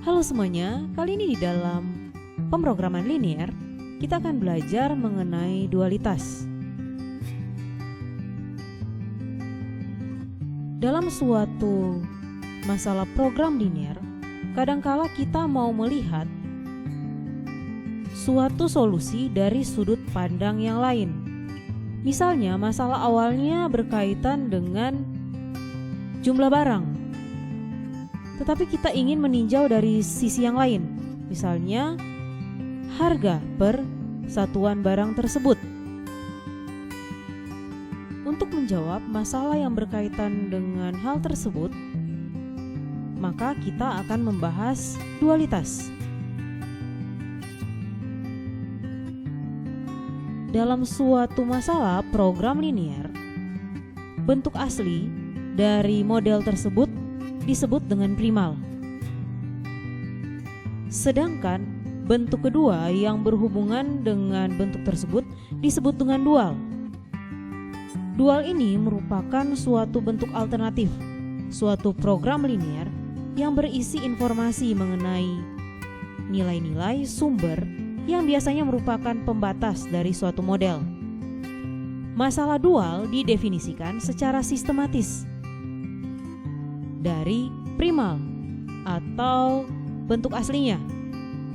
Halo semuanya, kali ini di dalam pemrograman linear kita akan belajar mengenai dualitas. Dalam suatu masalah program linear, kadangkala kita mau melihat suatu solusi dari sudut pandang yang lain. Misalnya masalah awalnya berkaitan dengan jumlah barang, tetapi kita ingin meninjau dari sisi yang lain, misalnya harga per satuan barang tersebut. Untuk menjawab masalah yang berkaitan dengan hal tersebut, maka kita akan membahas dualitas. Dalam suatu masalah program linear, bentuk asli dari model tersebut disebut dengan primal. Sedangkan bentuk kedua yang berhubungan dengan bentuk tersebut disebut dengan dual. Dual ini merupakan suatu bentuk alternatif, suatu program linear yang berisi informasi mengenai nilai-nilai sumber yang biasanya merupakan pembatas dari suatu model. Masalah dual didefinisikan secara sistematis dari primal atau bentuk aslinya,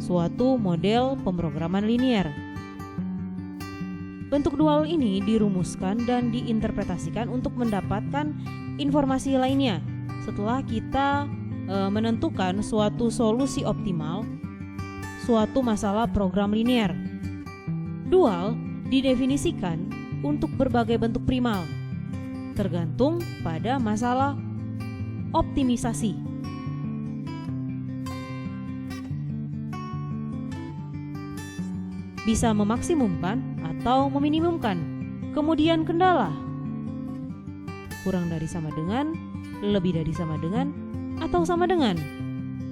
suatu model pemrograman linear. Bentuk dual ini dirumuskan dan diinterpretasikan untuk mendapatkan informasi lainnya setelah kita menentukan suatu solusi optimal suatu masalah program linear. Dual didefinisikan untuk berbagai bentuk primal, tergantung pada masalah optimisasi. Bisa memaksimumkan atau meminimumkan. Kemudian kendala, kurang dari sama dengan, lebih dari sama dengan, atau sama dengan,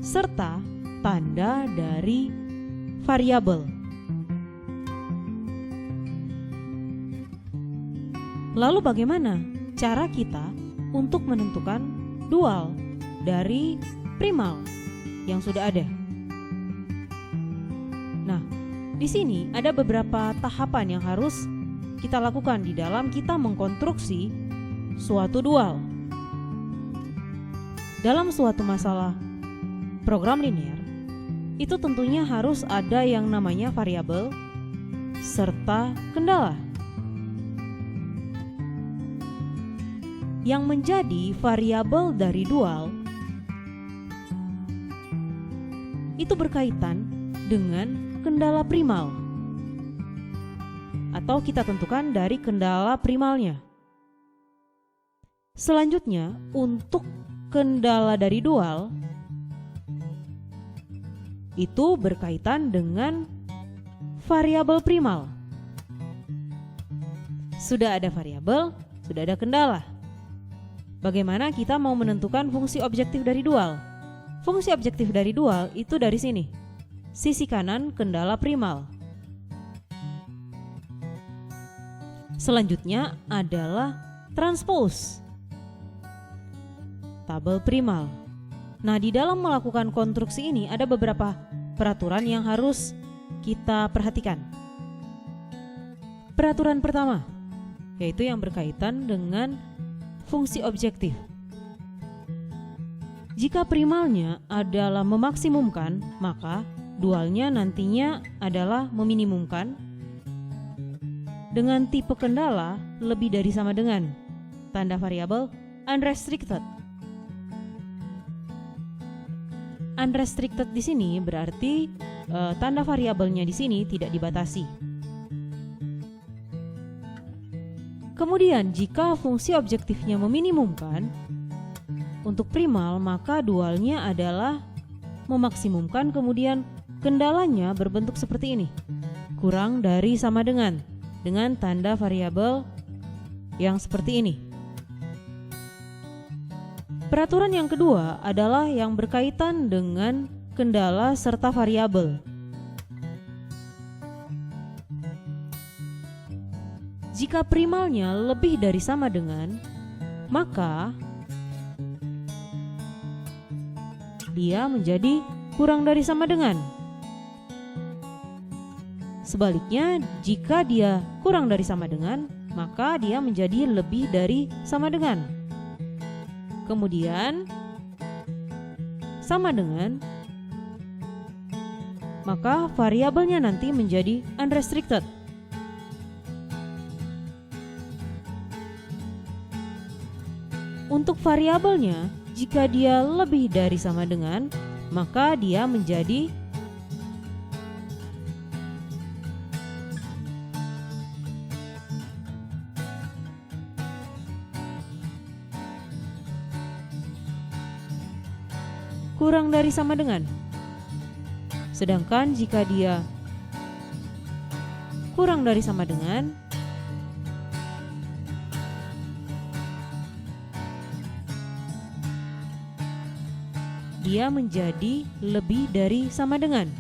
serta tanda dari variabel. Lalu bagaimana cara kita untuk menentukan dual dari primal yang sudah ada? Nah, di sini ada beberapa tahapan yang harus kita lakukan di dalam kita mengkonstruksi suatu dual. Dalam suatu masalah program linear, itu tentunya harus ada yang namanya variabel serta kendala. Yang menjadi variabel dari dual itu berkaitan dengan kendala primal, atau kita tentukan dari kendala primalnya. Selanjutnya, untuk kendala dari dual itu berkaitan dengan variabel primal. Sudah ada variabel, sudah ada kendala. Bagaimana kita mau menentukan fungsi objektif dari dual? Fungsi objektif dari dual itu dari sini, sisi kanan kendala primal. Selanjutnya adalah transpose, tabel primal. Nah, di dalam melakukan konstruksi ini ada beberapa peraturan yang harus kita perhatikan. Peraturan pertama, yaitu yang berkaitan dengan fungsi objektif. Jika primalnya adalah memaksimumkan, maka dualnya nantinya adalah meminimumkan dengan tipe kendala lebih dari sama dengan, tanda variabel unrestricted. Unrestricted di sini berarti tanda variabelnya di sini tidak dibatasi. Kemudian jika fungsi objektifnya meminimumkan untuk primal, maka dualnya adalah memaksimumkan, kemudian kendalanya berbentuk seperti ini, kurang dari sama dengan tanda variabel yang seperti ini. Peraturan yang kedua adalah yang berkaitan dengan kendala serta variabel. Jika primalnya lebih dari sama dengan, maka dia menjadi kurang dari sama dengan. Sebaliknya, jika dia kurang dari sama dengan, maka dia menjadi lebih dari sama dengan. Kemudian, sama dengan, maka variabelnya nanti menjadi unrestricted. Untuk variabelnya, jika dia lebih dari sama dengan, maka dia menjadi kurang dari sama dengan. Sedangkan jika dia kurang dari sama dengan, dia menjadi lebih dari sama dengan.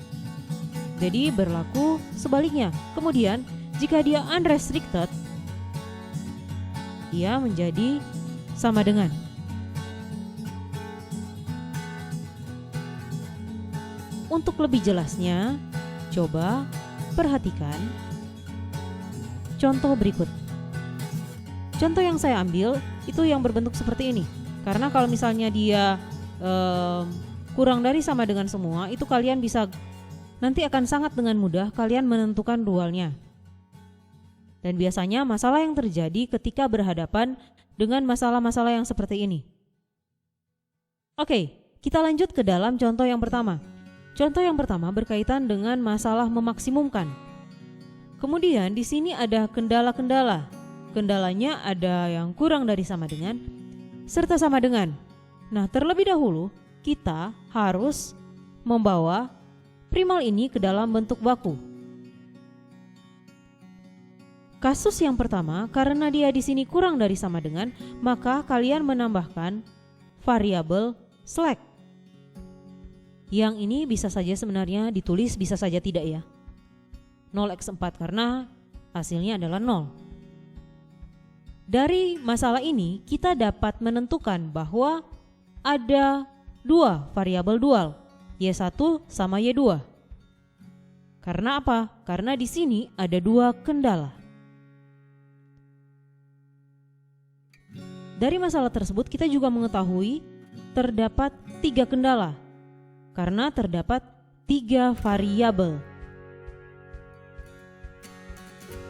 Jadi berlaku sebaliknya. Kemudian jika dia unrestricted, dia menjadi sama dengan. Untuk lebih jelasnya, coba perhatikan contoh berikut. Contoh yang saya ambil itu yang berbentuk seperti ini. Karena kalau misalnya dia kurang dari sama dengan semua, itu kalian bisa nanti akan sangat dengan mudah kalian menentukan dualnya. Dan biasanya masalah yang terjadi ketika berhadapan dengan masalah-masalah yang seperti ini. Oke, kita lanjut ke dalam contoh yang pertama. Contoh yang pertama berkaitan dengan masalah memaksimumkan. Kemudian di sini ada kendala-kendala. Kendalanya ada yang kurang dari sama dengan serta sama dengan. Nah, terlebih dahulu kita harus membawa primal ini ke dalam bentuk baku. Kasus yang pertama, karena dia di sini kurang dari sama dengan, maka kalian menambahkan variabel slack. Yang ini bisa saja sebenarnya ditulis, bisa saja tidak ya. 0x4 karena hasilnya adalah 0. Dari masalah ini kita dapat menentukan bahwa ada dua variabel dual, Y1 sama Y2. Karena apa? Karena di sini ada dua kendala. Dari masalah tersebut kita juga mengetahui terdapat 3 kendala. Karena terdapat 3 variabel.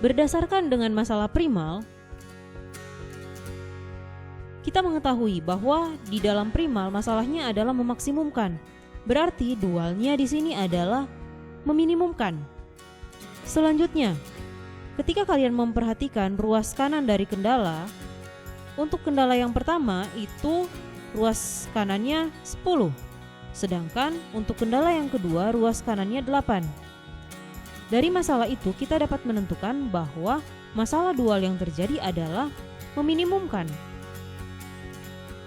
Berdasarkan dengan masalah primal, kita mengetahui bahwa di dalam primal masalahnya adalah memaksimumkan. Berarti dualnya di sini adalah meminimumkan. Selanjutnya, ketika kalian memperhatikan ruas kanan dari kendala, untuk kendala yang pertama itu ruas kanannya 10. Sedangkan untuk kendala yang kedua ruas kanannya 8. Dari masalah itu kita dapat menentukan bahwa masalah dual yang terjadi adalah meminimumkan.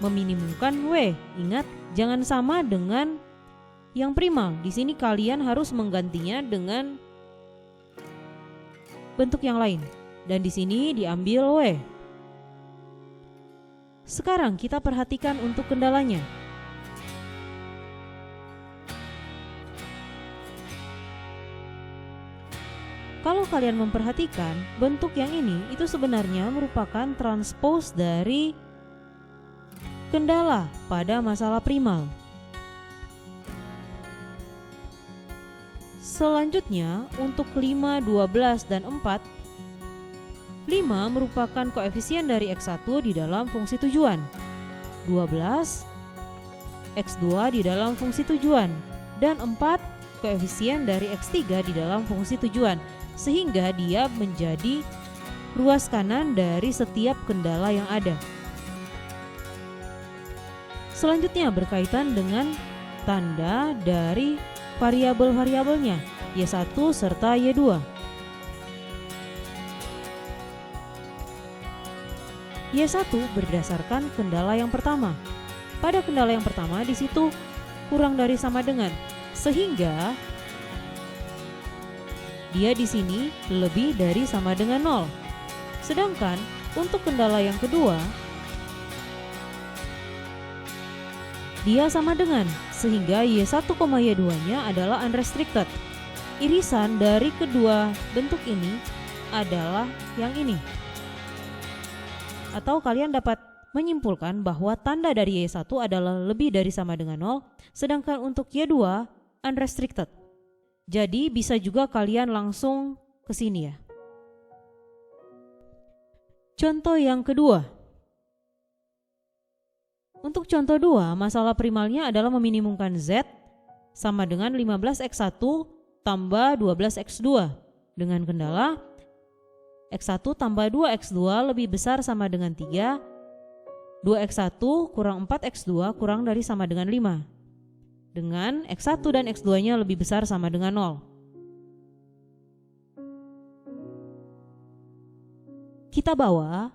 Meminimumkan W. Ingat, jangan sama dengan yang primal. Di sini kalian harus menggantinya dengan bentuk yang lain. Dan di sini diambil W. Sekarang kita perhatikan untuk kendalanya. Kalau kalian memperhatikan, bentuk yang ini itu sebenarnya merupakan transpose dari kendala pada masalah primal. Selanjutnya, untuk 5, 12, dan 4, 5 merupakan koefisien dari X1 di dalam fungsi tujuan, 12 X2 di dalam fungsi tujuan, dan 4 koefisien dari X3 di dalam fungsi tujuan, sehingga dia menjadi ruas kanan dari setiap kendala yang ada. Selanjutnya berkaitan dengan tanda dari variabel-variabelnya Y1 serta Y2. Y1 berdasarkan kendala yang pertama. Pada kendala yang pertama di situ kurang dari sama dengan, sehingga dia di sini lebih dari sama dengan 0. Sedangkan untuk kendala yang kedua dia sama dengan, sehingga Y1, Y2-nya adalah unrestricted. Irisan dari kedua bentuk ini adalah yang ini. Atau kalian dapat menyimpulkan bahwa tanda dari Y1 adalah lebih dari sama dengan 0, sedangkan untuk Y2 unrestricted. Jadi bisa juga kalian langsung ke sini ya. Contoh yang kedua. Untuk contoh 2, masalah primalnya adalah meminimumkan Z sama dengan 15X1 tambah 12X2 dengan kendala X1 tambah 2X2 lebih besar sama dengan 3, 2X1 kurang 4X2 kurang dari sama dengan 5, dengan X1 dan X2-nya lebih besar sama dengan 0. Kita bawa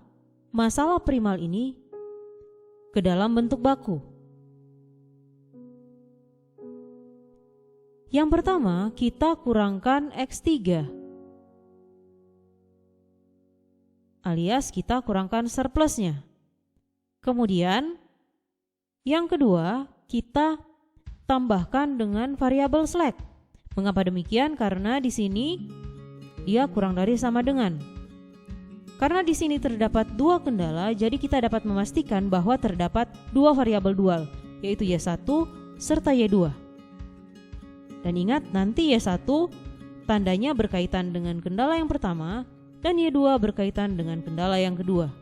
masalah primal ini ke dalam bentuk baku. Yang pertama, kita kurangkan X3, alias kita kurangkan surplusnya. Kemudian, yang kedua, kita tambahkan dengan variabel slack. Mengapa demikian? Karena di sini dia kurang dari sama dengan. Karena di sini terdapat dua kendala, jadi kita dapat memastikan bahwa terdapat dua variabel dual, yaitu Y1 serta Y2. Dan ingat, nanti Y1 tandanya berkaitan dengan kendala yang pertama dan Y2 berkaitan dengan kendala yang kedua.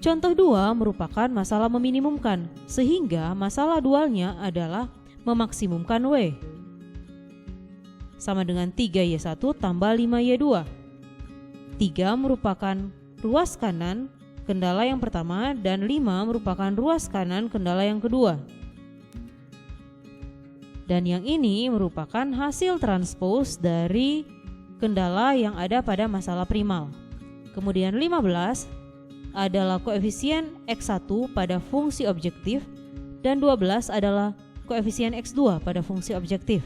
Contoh 2 merupakan masalah meminimumkan, sehingga masalah dualnya adalah memaksimumkan W. Sama dengan 3Y1 tambah 5Y2. 3 merupakan ruas kanan kendala yang pertama dan 5 merupakan ruas kanan kendala yang kedua. Dan yang ini merupakan hasil transpose dari kendala yang ada pada masalah primal. Kemudian 15 adalah koefisien X1 pada fungsi objektif dan 12 adalah koefisien X2 pada fungsi objektif.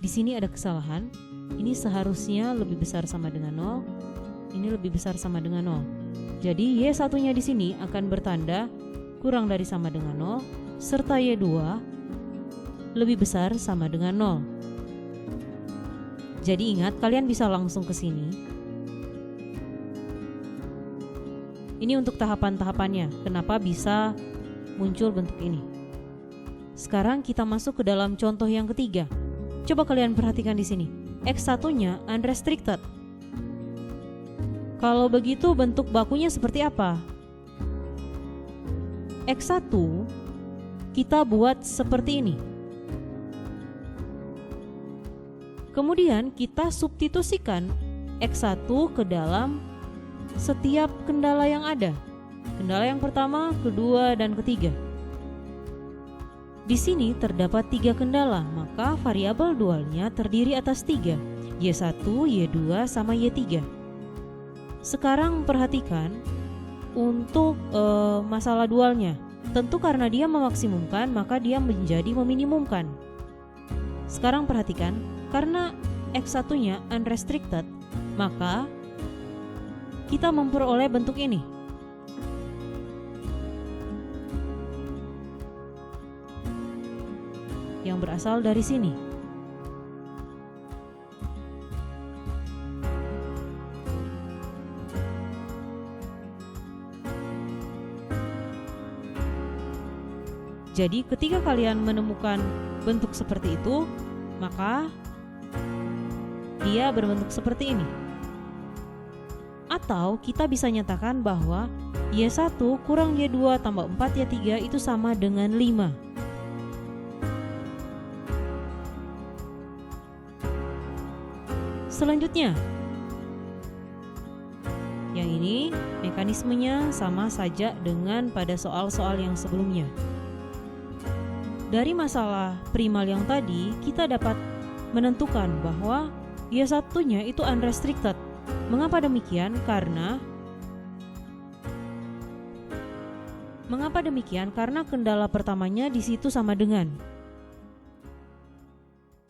Di sini ada kesalahan. Ini seharusnya lebih besar sama dengan 0. Ini lebih besar sama dengan 0. Jadi Y1-nya di sini akan bertanda kurang dari sama dengan 0 serta Y2 lebih besar sama dengan 0. Jadi ingat, kalian bisa langsung ke sini. Ini untuk tahapan-tahapannya, kenapa bisa muncul bentuk ini. Sekarang kita masuk ke dalam contoh yang ketiga. Coba kalian perhatikan di sini. X1-nya unrestricted. Kalau begitu bentuk bakunya seperti apa? X1 kita buat seperti ini. Kemudian kita substitusikan X1 ke dalam setiap kendala yang ada. Kendala yang pertama, kedua, dan ketiga. Di sini terdapat 3 kendala, maka variabel dualnya terdiri atas 3, Y1, Y2, sama Y3. Sekarang perhatikan untuk masalah dualnya. Tentu karena dia memaksimumkan, maka dia menjadi meminimumkan. Sekarang perhatikan, karena X1-nya unrestricted, maka kita memperoleh bentuk ini. Yang berasal dari sini. Jadi ketika kalian menemukan bentuk seperti itu, maka dia berbentuk seperti ini. Atau kita bisa nyatakan bahwa Y1 kurang Y2 tambah 4Y3 itu sama dengan 5. Selanjutnya, yang ini mekanismenya sama saja dengan pada soal-soal yang sebelumnya. Dari masalah primal yang tadi, kita dapat menentukan bahwa Y1-nya itu unrestricted. Mengapa demikian? Karena kendala pertamanya di situ sama dengan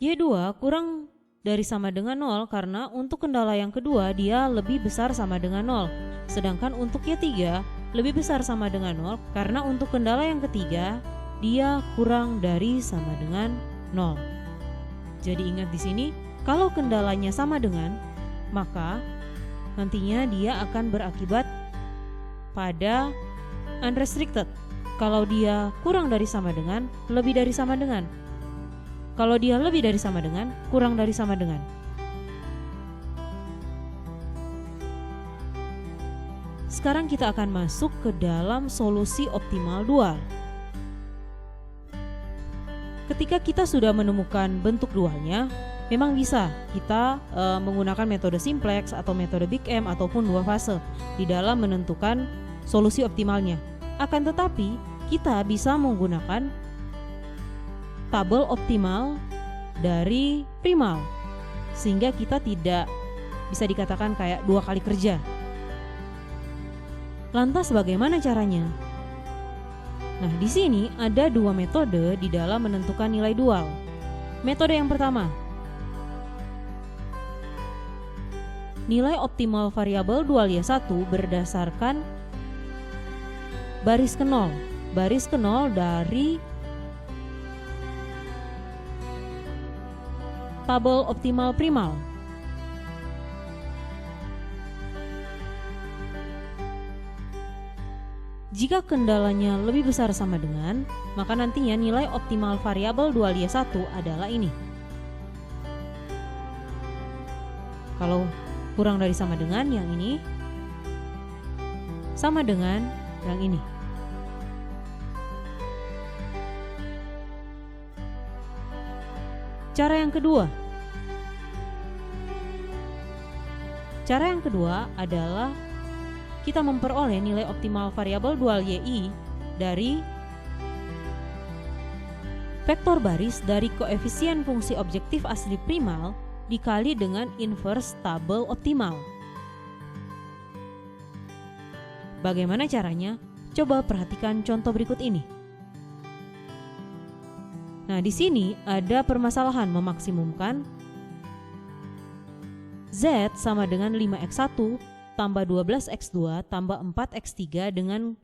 Y2 kurang dari sama dengan 0, karena untuk kendala yang kedua dia lebih besar sama dengan 0. Sedangkan untuk Y3 lebih besar sama dengan 0 karena untuk kendala yang ketiga dia kurang dari sama dengan 0. Jadi ingat di sini, kalau kendalanya sama dengan, maka nantinya dia akan berakibat pada unrestricted. Kalau dia kurang dari sama dengan, lebih dari sama dengan. Kalau dia lebih dari sama dengan, kurang dari sama dengan. Sekarang kita akan masuk ke dalam solusi optimal dual. Ketika kita sudah menemukan bentuk dualnya, memang bisa kita menggunakan metode simplex atau metode Big M ataupun dua fase di dalam menentukan solusi optimalnya. Akan tetapi kita bisa menggunakan tabel optimal dari primal, sehingga kita tidak bisa dikatakan kayak dua kali kerja. Lantas bagaimana caranya? Nah, di sini ada dua metode di dalam menentukan nilai dual. Metode yang pertama, nilai optimal variabel dual Y1 berdasarkan baris ke nol. Baris ke nol dari tabel optimal primal. Jika kendalanya lebih besar sama dengan, maka nantinya nilai optimal variabel dual Y1 adalah ini. Kalau kurang dari sama dengan yang ini, sama dengan yang ini. Cara yang kedua adalah kita memperoleh nilai optimal variabel dual YI dari vektor baris dari koefisien fungsi objektif asli primal dikali dengan inverse tabel optimal. Bagaimana caranya? Coba perhatikan contoh berikut ini. Nah, di sini ada permasalahan memaksimumkan Z sama dengan 5x1 tambah 12x2 tambah 4x3 dengan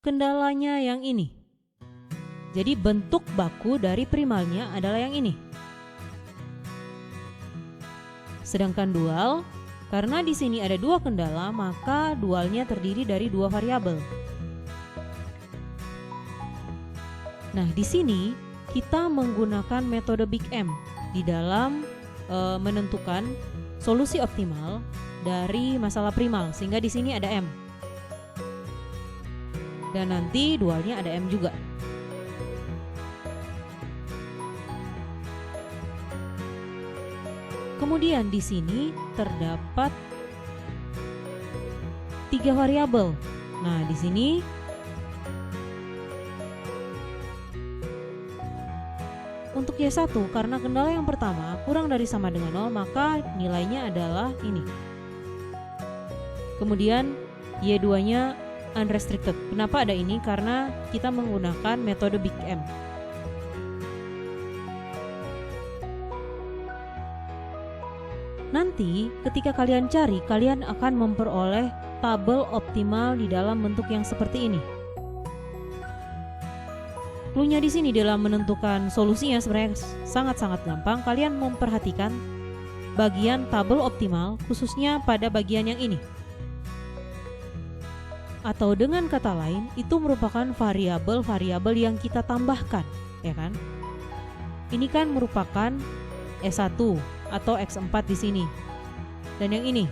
kendalanya yang ini. Jadi bentuk baku dari primalnya adalah yang ini. Sedangkan dual, karena di sini ada dua kendala, maka dualnya terdiri dari dua variabel. Nah, di sini kita menggunakan metode Big M di dalam menentukan solusi optimal dari masalah primal, sehingga di sini ada M. Dan nanti dualnya ada M juga. Kemudian di sini terdapat 3 variabel. Nah, di sini untuk Y1 karena kendala yang pertama kurang dari sama dengan 0, maka nilainya adalah ini. Kemudian Y2-nya unrestricted. Kenapa ada ini? Karena kita menggunakan metode Big M. Nanti ketika kalian cari, kalian akan memperoleh tabel optimal di dalam bentuk yang seperti ini. Cluenya di sini dalam menentukan solusinya sebenarnya sangat-sangat gampang. Kalian memperhatikan bagian tabel optimal khususnya pada bagian yang ini. Atau dengan kata lain, itu merupakan variabel-variabel yang kita tambahkan, ya kan? Ini kan merupakan S1 atau X4 di sini. Dan yang ini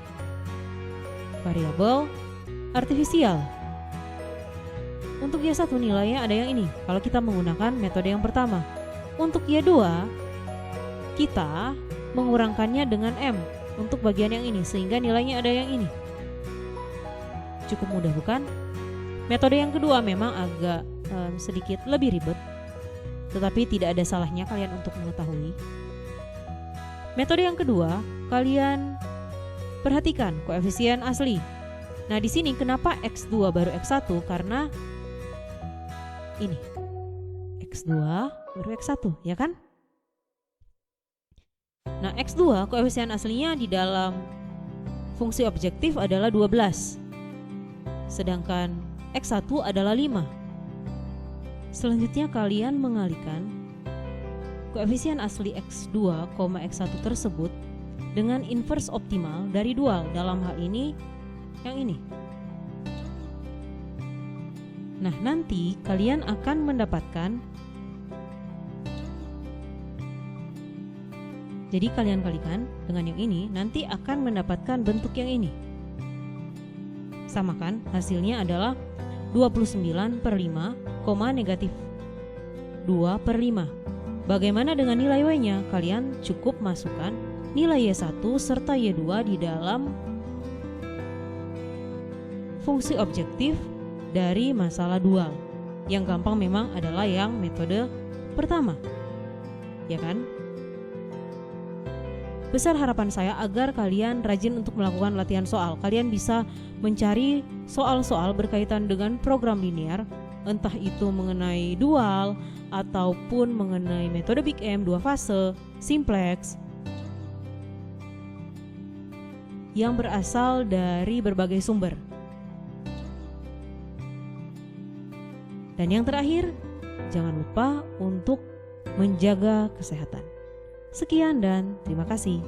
variabel artifisial. Untuk Y1 nilainya ada yang ini kalau kita menggunakan metode yang pertama. Untuk Y2 kita mengurangkannya dengan M untuk bagian yang ini sehingga nilainya ada yang ini. Cukup mudah bukan? Metode yang kedua memang agak sedikit lebih ribet, tetapi tidak ada salahnya kalian untuk mengetahui. Metode yang kedua, kalian perhatikan koefisien asli. Nah, di sini kenapa X2 baru X1? Karena ini X2 baru X1, ya kan? Nah, X2 koefisien aslinya di dalam fungsi objektif adalah 12. Sedangkan X1 adalah 5. Selanjutnya kalian mengalikan koefisien asli X2, X1 tersebut dengan inverse optimal dari dual, dalam hal ini yang ini. Nah, nanti kalian akan mendapatkan, jadi kalian kalikan dengan yang ini, nanti akan mendapatkan bentuk yang ini. Sama kan? Hasilnya adalah 29/5, negatif 2/5. Bagaimana dengan nilai Y-nya? Kalian cukup masukkan nilai Y1 serta Y2 di dalam fungsi objektif dari masalah dual. Yang gampang memang adalah yang metode pertama, ya kan? Besar harapan saya agar kalian rajin untuk melakukan latihan soal. Kalian bisa mencari soal-soal berkaitan dengan program linear, entah itu mengenai dual ataupun mengenai metode Big M, 2 fase, simplex, yang berasal dari berbagai sumber. Dan yang terakhir, jangan lupa untuk menjaga kesehatan. Sekian dan terima kasih.